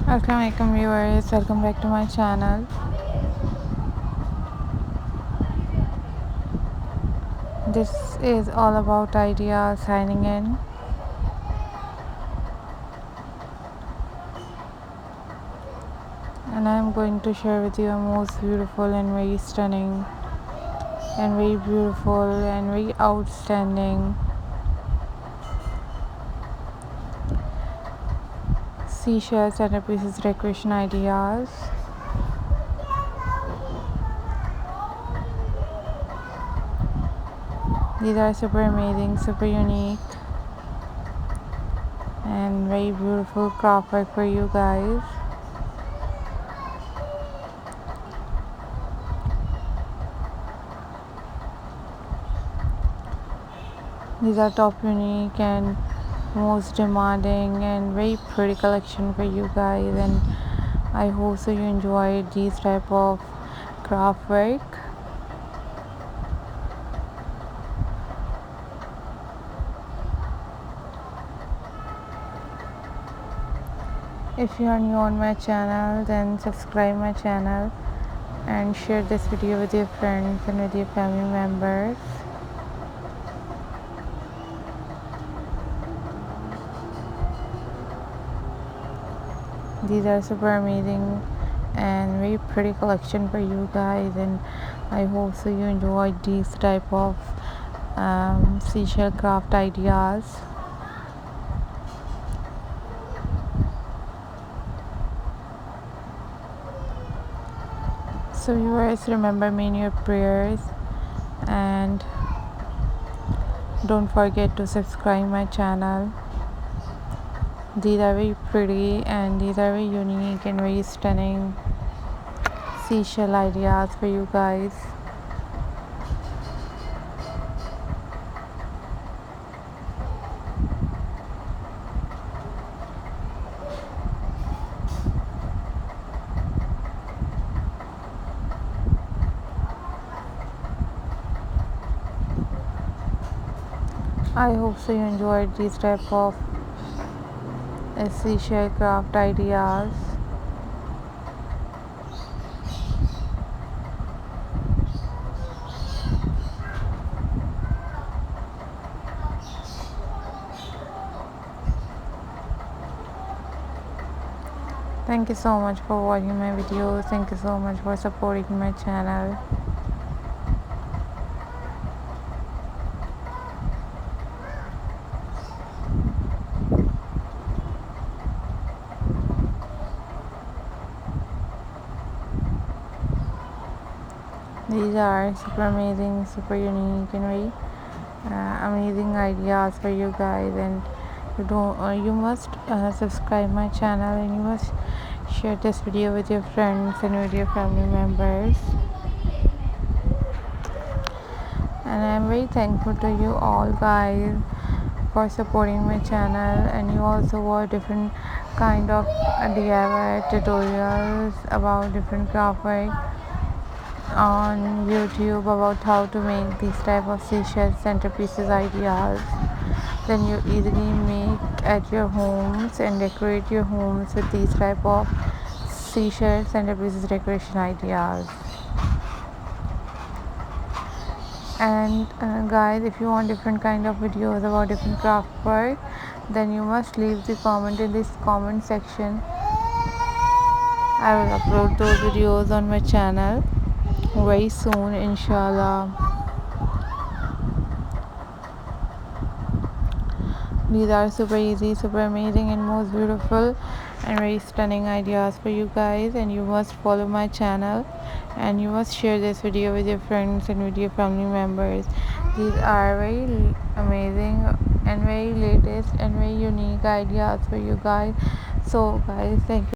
Assalamualaikum viewers, welcome back to my channel. This is all about ideas signing in, and I'm going to share with you a most beautiful and very stunning and very beautiful and very outstanding seashells centerpieces decoration ideas. These are super amazing, super unique and very beautiful craft work for you guys. These are top unique and most demanding and very pretty collection for you guys, and I hope so you enjoyed these type of craft work. If you are new on my channel, then subscribe my channel and share this video with your friends and with your family members. These are super amazing and very pretty collection for you guys, and I hope so you enjoyed these type of seashell craft ideas. So viewers, remember me in your prayers and don't forget to subscribe my channel. These are very pretty and these are very unique and very stunning seashell ideas for you guys. I hope so you enjoyed these type of seashell craft ideas. Thank you so much for watching my videos. Thank you so much for supporting my channel. These are super amazing, super unique and very amazing ideas for you guys, and you must subscribe my channel, and you must share this video with your friends and with your family members. And I'm very thankful to you all guys for supporting my channel, and you also watch different kind of DIY tutorials about different craft work on YouTube about how to make these type of seashell centerpieces ideas. Then you easily make at your homes and decorate your homes with these type of seashell centerpieces decoration ideas. And guys, if you want different kind of videos about different craft work, then you must leave the comment in this comment section. I will upload those videos on my channel very soon, inshallah. These are super easy, super amazing and most beautiful and very stunning ideas for you guys, and you must follow my channel and you must share this video with your friends and with your family members. These are very amazing and very latest and very unique ideas for you guys. So guys, thank you.